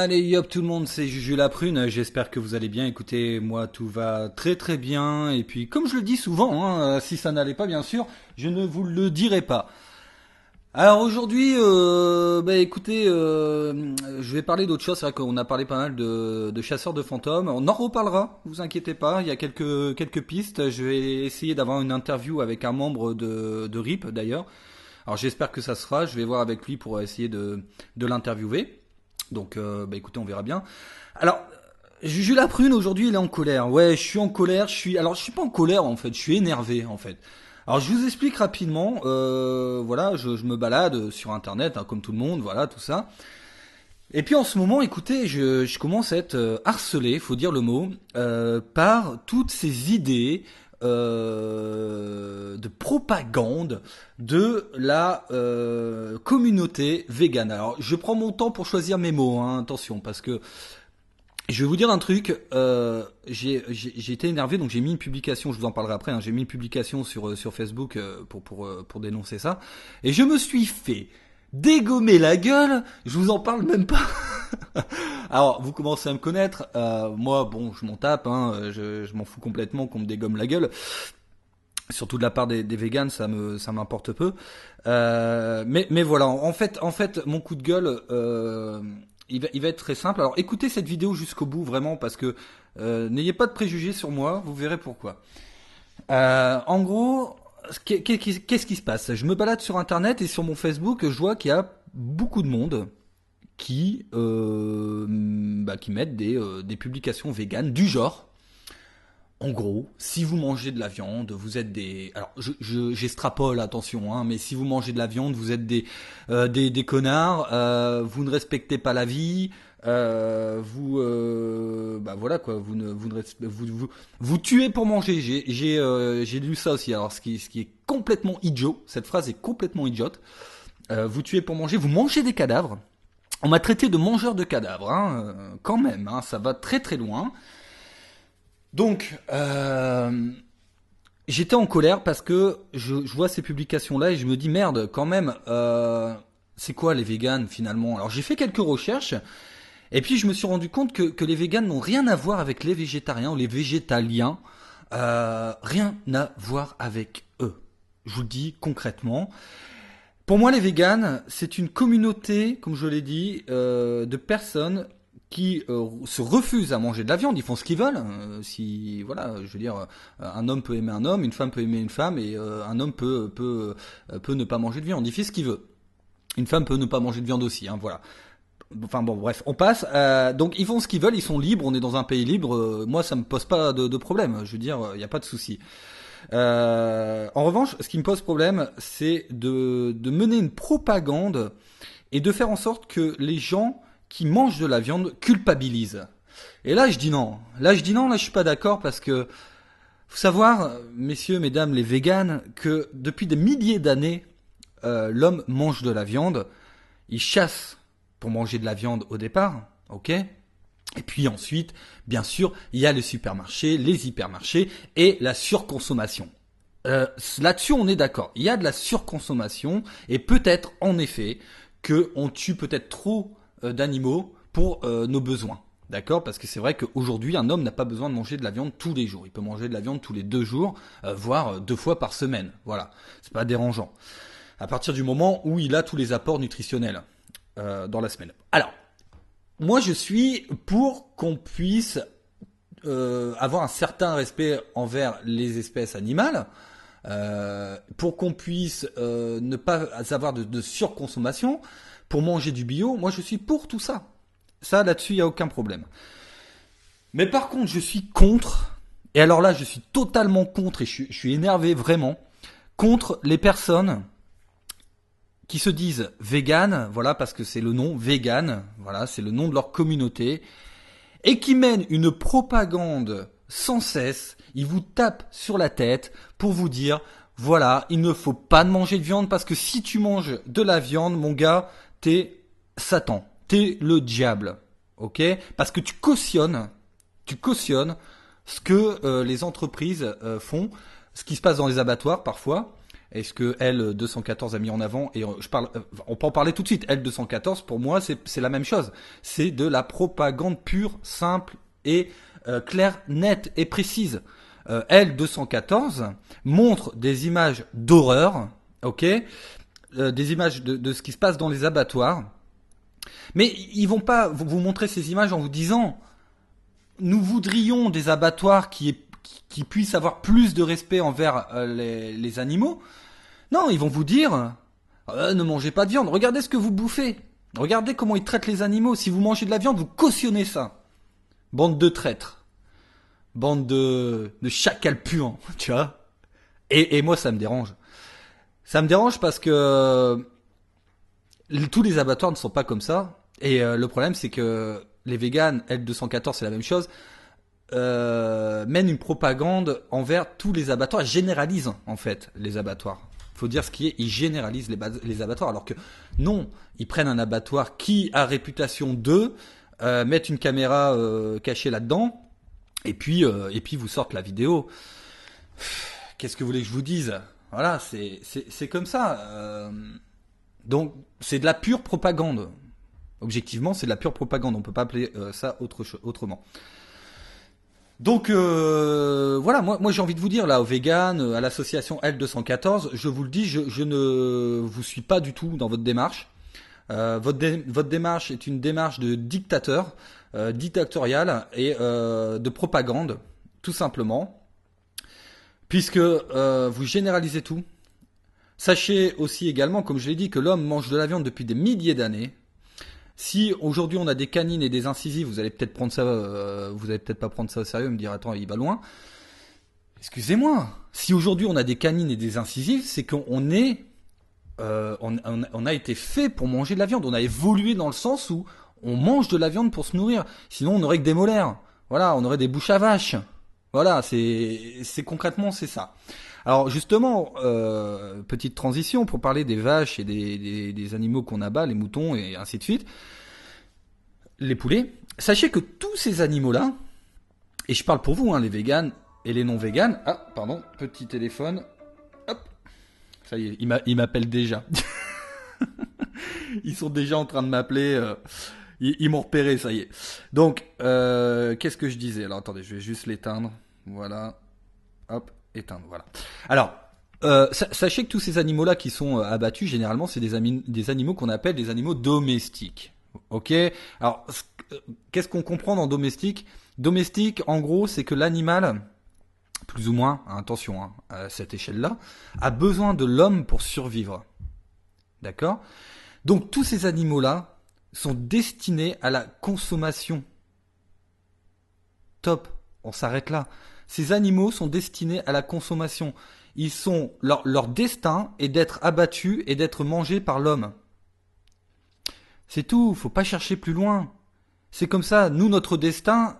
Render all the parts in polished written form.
Allez, yop tout le monde, c'est Juju la Prune, j'espère que vous allez bien. Écoutez, moi tout va très très bien, et puis comme je le dis souvent, si ça n'allait pas bien sûr, je ne vous le dirai pas. Alors aujourd'hui, écoutez, je vais parler d'autre chose. C'est vrai qu'on a parlé pas mal de chasseurs de fantômes. On en reparlera, vous inquiétez pas. Il y a quelques pistes. Je vais essayer d'avoir une interview avec un membre de RIP d'ailleurs. Alors j'espère que ça se fera. Je vais voir avec lui pour essayer de l'interviewer. Donc, écoutez, on verra bien. Alors, Juju la Prune aujourd'hui, il est en colère. Ouais, je suis en colère. Je suis pas en colère en fait. Je suis énervé en fait. Alors je vous explique rapidement, voilà, je me balade sur internet, comme tout le monde, voilà, tout ça. Et puis en ce moment, écoutez, je commence à être harcelé, faut dire le mot, par toutes ces idées de propagande de la communauté végane. Alors je prends mon temps pour choisir mes mots, attention, parce que je vais vous dire un truc, j'ai été énervé, donc j'ai mis une publication, je vous en parlerai après, j'ai mis une publication sur Facebook pour dénoncer ça, et je me suis fait dégommer la gueule, je vous en parle même pas. Alors, vous commencez à me connaître, moi, bon, je m'en tape, je m'en fous complètement qu'on me dégomme la gueule, surtout de la part des véganes, ça m'importe peu. Mais voilà, en fait, mon coup de gueule. Il va être très simple. Alors écoutez cette vidéo jusqu'au bout vraiment parce que n'ayez pas de préjugés sur moi, vous verrez pourquoi. En gros, qu'est-ce qui se passe? Je me balade sur internet et sur mon Facebook, je vois qu'il y a beaucoup de monde qui mettent des publications véganes du genre. En gros, si vous mangez de la viande, vous êtes des... Alors, j'extrapole, attention, mais si vous mangez de la viande, vous êtes des connards, vous ne respectez pas la vie, voilà quoi, vous tuez pour manger. J'ai lu ça aussi. Alors, ce qui est complètement idiot, cette phrase est complètement idiote. Vous tuez pour manger, vous mangez des cadavres. On m'a traité de mangeur de cadavres, quand même, ça va très très loin. Donc, j'étais en colère parce que je vois ces publications-là et je me dis merde, quand même, c'est quoi les véganes finalement? Alors j'ai fait quelques recherches et puis je me suis rendu compte que les véganes n'ont rien à voir avec les végétariens ou les végétaliens, rien à voir avec eux. Je vous le dis concrètement. Pour moi, les véganes, c'est une communauté, comme je l'ai dit, de personnes qui se refusent à manger de la viande. Ils font ce qu'ils veulent. Si voilà, je veux dire, un homme peut aimer un homme, une femme peut aimer une femme, et un homme peut ne pas manger de viande. Il fait ce qu'il veut. Une femme peut ne pas manger de viande aussi. Voilà. Enfin bon, bref, on passe. Donc ils font ce qu'ils veulent, ils sont libres. On est dans un pays libre. Moi, ça me pose pas de problème. Je veux dire, il n'y a pas de souci. En revanche, ce qui me pose problème, c'est de mener une propagande et de faire en sorte que les gens qui mangent de la viande culpabilisent. Et là, je dis non. Là, je suis pas d'accord parce que faut savoir, messieurs, mesdames, les véganes, que depuis des milliers d'années, l'homme mange de la viande. Il chasse pour manger de la viande au départ, ok ? Et puis ensuite, bien sûr, il y a les supermarchés, les hypermarchés et la surconsommation. Là-dessus, on est d'accord. Il y a de la surconsommation et peut-être, en effet, qu'on tue peut-être trop d'animaux pour nos besoins. D'accord? Parce que c'est vrai qu'aujourd'hui, un homme n'a pas besoin de manger de la viande tous les jours. Il peut manger de la viande tous les 2 jours, voire 2 fois par semaine. Voilà. C'est pas dérangeant. À partir du moment où il a tous les apports nutritionnels dans la semaine. Alors, moi, je suis pour qu'on puisse avoir un certain respect envers les espèces animales, pour qu'on puisse ne pas avoir de surconsommation, pour manger du bio. Moi, je suis pour tout ça. Ça, là-dessus, il n'y a aucun problème. Mais par contre, je suis contre, et alors là, je suis totalement contre, et je suis énervé vraiment, contre les personnes qui se disent véganes, voilà, parce que c'est le nom, vegan, voilà, c'est le nom de leur communauté, et qui mènent une propagande sans cesse. Ils vous tapent sur la tête pour vous dire, voilà, il ne faut pas manger de viande parce que si tu manges de la viande, mon gars, t'es Satan, t'es le diable, ok? Parce que tu cautionnes ce que les entreprises font, ce qui se passe dans les abattoirs parfois. est-ce que L214 a mis en avant, et on peut en parler tout de suite. L214, pour moi, c'est la même chose. C'est de la propagande pure, simple et claire, nette et précise. L214 montre des images d'horreur, ok, des images de ce qui se passe dans les abattoirs. Mais ils vont pas vous montrer ces images en vous disant nous voudrions des abattoirs qui puissent avoir plus de respect envers les animaux. Non, ils vont vous dire ne mangez pas de viande, regardez ce que vous bouffez. Regardez comment ils traitent les animaux. Si vous mangez de la viande, vous cautionnez ça. Bande de traîtres. Bande de chacals puants, tu vois. Et moi, ça me dérange. Ça me dérange parce que tous les abattoirs ne sont pas comme ça. Et le problème, c'est que les véganes, L214, c'est la même chose, mènent une propagande envers tous les abattoirs, généralisent en fait les abattoirs. Faut dire ce qui est, ils généralisent les abattoirs, alors que non, ils prennent un abattoir qui a réputation d'eux, mettent une caméra cachée là-dedans, et puis vous sortent la vidéo. Qu'est-ce que vous voulez que je vous dise? Voilà, c'est comme ça. Donc c'est de la pure propagande. Objectivement, c'est de la pure propagande. On peut pas appeler ça autrement. Donc voilà, moi j'ai envie de vous dire là aux véganes, à l'association L214, je vous le dis, je ne vous suis pas du tout dans votre démarche. Votre démarche est une démarche de dictateur, dictatoriale et de propagande, tout simplement, puisque vous généralisez tout. Sachez aussi également, comme je l'ai dit, que l'homme mange de la viande depuis des milliers d'années. Si aujourd'hui on a des canines et des incisives, vous allez peut-être prendre ça, vous allez peut-être pas prendre ça au sérieux, me dire attends il va loin. Excusez-moi. Si aujourd'hui on a des canines et des incisives, c'est qu'on est, on a été fait pour manger de la viande. On a évolué dans le sens où on mange de la viande pour se nourrir. Sinon on n'aurait que des molaires. Voilà, on aurait des bouches à vache. Voilà, c'est concrètement c'est ça. Alors justement, petite transition pour parler des vaches et des animaux qu'on abat, les moutons et ainsi de suite, les poulets. Sachez que tous ces animaux-là, et je parle pour vous, hein, les véganes et les non-véganes. Ah, pardon, petit téléphone. Hop, ça y est, il m'appelle déjà. Ils sont déjà en train de m'appeler. Ils m'ont repéré, ça y est. Donc, qu'est-ce que je disais? Alors attendez, je vais juste l'éteindre. Voilà. Hop. Éteindre, voilà. Alors, sachez que tous ces animaux-là qui sont abattus, généralement, c'est des animaux qu'on appelle des animaux domestiques. Ok. Alors, qu'est-ce qu'on comprend dans domestique? Domestique, en gros, c'est que l'animal, plus ou moins, attention, hein, à cette échelle-là, a besoin de l'homme pour survivre. D'accord? Donc, tous ces animaux-là sont destinés à la consommation. Top. On s'arrête là. Ces animaux sont destinés à la consommation. Leur destin est d'être abattus et d'être mangés par l'homme. C'est tout, faut pas chercher plus loin. C'est comme ça, nous notre destin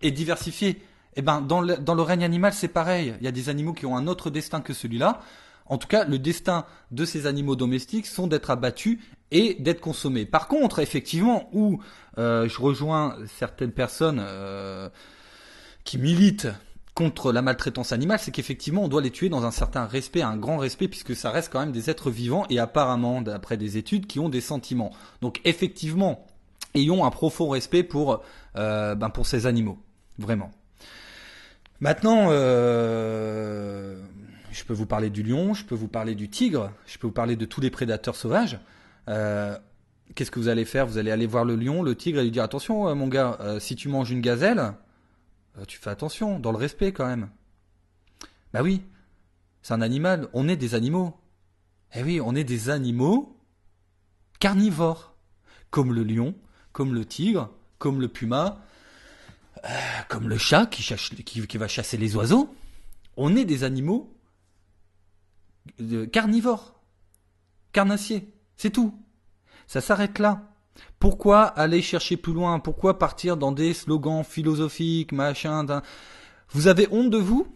est diversifié. Eh ben dans le règne animal, c'est pareil, il y a des animaux qui ont un autre destin que celui-là. En tout cas, le destin de ces animaux domestiques sont d'être abattus et d'être consommés. Par contre, effectivement, où je rejoins certaines personnes qui militent contre la maltraitance animale, c'est qu'effectivement on doit les tuer dans un certain respect, un grand respect, puisque ça reste quand même des êtres vivants et apparemment, d'après des études, qui ont des sentiments. Donc effectivement, ayons un profond respect pour ces animaux, vraiment. Maintenant, je peux vous parler du lion, je peux vous parler du tigre, je peux vous parler de tous les prédateurs sauvages. Qu'est-ce que vous allez faire? Vous allez aller voir le lion, le tigre et lui dire attention mon gars, si tu manges une gazelle, tu fais attention, dans le respect quand même. Bah oui, c'est un animal, on est des animaux. Eh oui, on est des animaux carnivores. Comme le lion, comme le tigre, comme le puma, comme le chat qui va chasser les oiseaux. On est des animaux carnivores, carnassiers, c'est tout. Ça s'arrête là. Pourquoi aller chercher plus loin? Pourquoi partir dans des slogans philosophiques, machin? Vous avez honte de vous?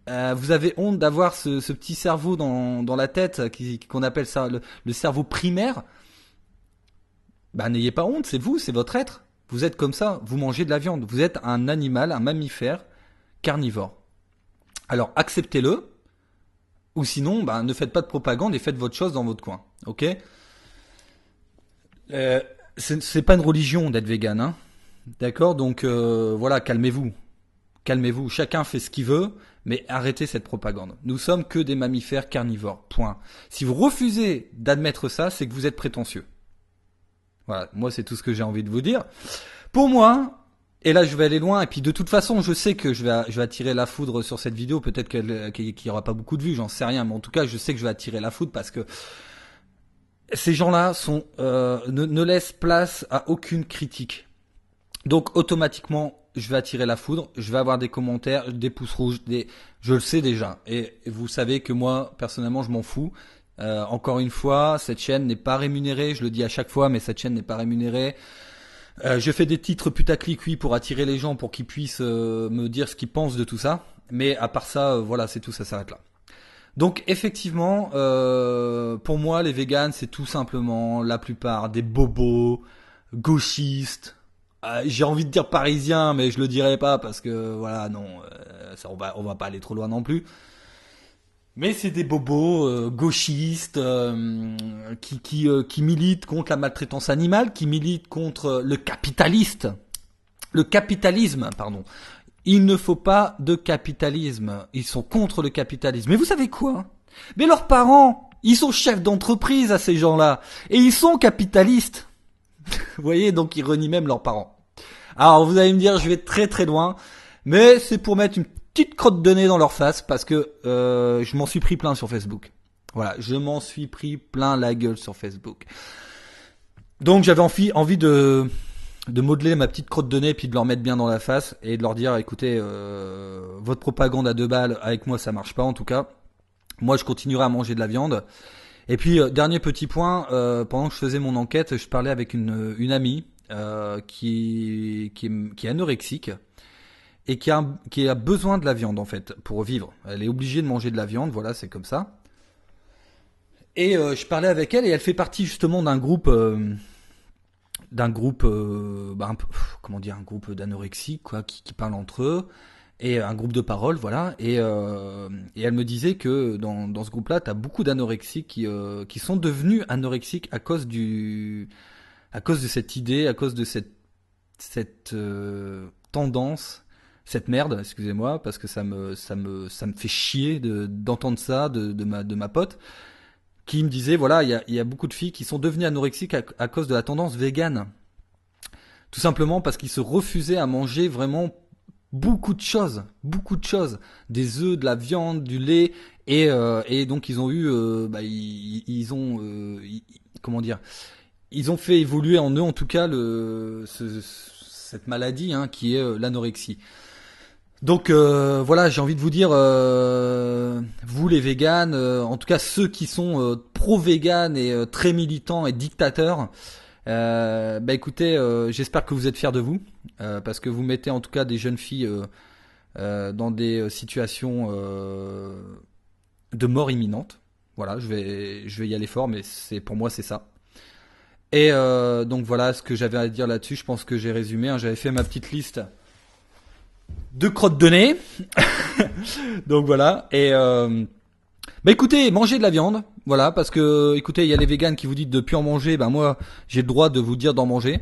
Vous avez honte d'avoir ce petit cerveau dans la tête qu'on appelle ça le cerveau primaire? Bah n'ayez pas honte, c'est vous, c'est votre être. Vous êtes comme ça, vous mangez de la viande. Vous êtes un animal, un mammifère carnivore. Alors acceptez-le. Ou sinon, bah, ne faites pas de propagande et faites votre chose dans votre coin. Ok? euh, c'est pas une religion d'être vegan, hein. D'accord? Donc voilà, calmez-vous. Calmez-vous. Chacun fait ce qu'il veut, mais arrêtez cette propagande. Nous sommes que des mammifères carnivores. Point. Si vous refusez d'admettre ça, c'est que vous êtes prétentieux. Voilà, moi c'est tout ce que j'ai envie de vous dire. Pour moi, et là je vais aller loin, et puis de toute façon je sais que je vais attirer la foudre sur cette vidéo, peut-être qu'il y aura pas beaucoup de vues, j'en sais rien, mais en tout cas je sais que je vais attirer la foudre parce que ces gens-là ne laissent place à aucune critique. Donc automatiquement je vais attirer la foudre, je vais avoir des commentaires, des pouces rouges, je le sais déjà. Et vous savez que moi personnellement je m'en fous. Encore une fois, cette chaîne n'est pas rémunérée, je le dis à chaque fois, mais cette chaîne n'est pas rémunérée. Je fais des titres putaclic, oui, pour attirer les gens, pour qu'ils puissent me dire ce qu'ils pensent de tout ça. Mais à part ça, voilà, c'est tout, ça s'arrête là. Donc effectivement, pour moi, les véganes, c'est tout simplement la plupart des bobos, gauchistes. J'ai envie de dire parisiens, mais je le dirai pas parce que voilà, non, ça, on va pas aller trop loin non plus. Mais c'est des bobos gauchistes qui militent contre la maltraitance animale, qui militent contre le capitalisme, pardon. Il ne faut pas de capitalisme. Ils sont contre le capitalisme. Mais vous savez quoi? Mais leurs parents, ils sont chefs d'entreprise à ces gens-là. Et ils sont capitalistes. Vous voyez, donc ils renient même leurs parents. Alors vous allez me dire, je vais très très loin. Mais c'est pour mettre une petite crotte de nez dans leur face parce que je m'en suis pris plein sur Facebook. Voilà, je m'en suis pris plein la gueule sur Facebook. Donc j'avais envie de modeler ma petite crotte de nez puis de leur mettre bien dans la face et de leur dire écoutez, votre propagande à 2 balles avec moi ça marche pas en tout cas. Moi je continuerai à manger de la viande. Et puis dernier petit point, pendant que je faisais mon enquête, je parlais avec une amie qui est anorexique et qui a besoin de la viande en fait pour vivre. Elle est obligée de manger de la viande, voilà, c'est comme ça. Et je parlais avec elle et elle fait partie justement d'un groupe bah, comment dire, un groupe d'anorexiques quoi qui parlent entre eux et un groupe de parole voilà et elle me disait que dans ce groupe-là, tu as beaucoup d'anorexiques qui sont devenus anorexiques à cause de cette idée, à cause de cette tendance, cette merde, excusez-moi, parce que ça me fait chier d'entendre ça de ma pote, qui me disait, voilà, il y a beaucoup de filles qui sont devenues anorexiques à cause de la tendance végane. Tout simplement parce qu'ils se refusaient à manger vraiment beaucoup de choses, des œufs, de la viande, du lait, et donc ils ont eu, comment dire, ils ont fait évoluer en eux en tout cas cette maladie hein, qui est l'anorexie. Donc voilà, j'ai envie de vous dire, vous les véganes, en tout cas ceux qui sont pro-véganes et très militants et dictateurs, bah écoutez, j'espère que vous êtes fiers de vous, parce que vous mettez en tout cas des jeunes filles dans des situations de mort imminente. Voilà, je vais y aller fort, mais pour moi c'est ça. Et donc voilà ce que j'avais à dire là-dessus. Je pense que j'ai résumé. Hein. J'avais fait ma petite liste de crottes de nez. Donc voilà. Et bah écoutez, mangez de la viande. Voilà, parce que écoutez, il y a les véganes qui vous disent de plus en manger. Ben moi, j'ai le droit de vous dire d'en manger.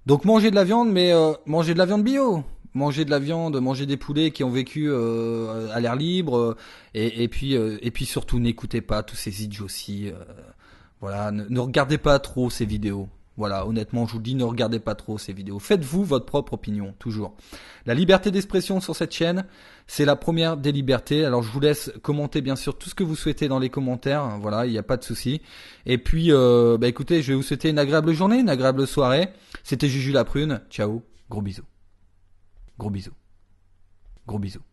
Donc mangez de la viande, mais mangez de la viande bio. Mangez de la viande, mangez des poulets qui ont vécu à l'air libre. Et puis surtout, n'écoutez pas tous ces idioties. Voilà, ne regardez pas trop ces vidéos. Voilà, honnêtement, je vous le dis, ne regardez pas trop ces vidéos. Faites-vous votre propre opinion, toujours. La liberté d'expression sur cette chaîne, c'est la première des libertés. Alors, je vous laisse commenter, bien sûr, tout ce que vous souhaitez dans les commentaires. Voilà, il n'y a pas de souci. Et puis, bah écoutez, je vais vous souhaiter une agréable journée, une agréable soirée. C'était Juju la Prune. Ciao, gros bisous. Gros bisous. Gros bisous.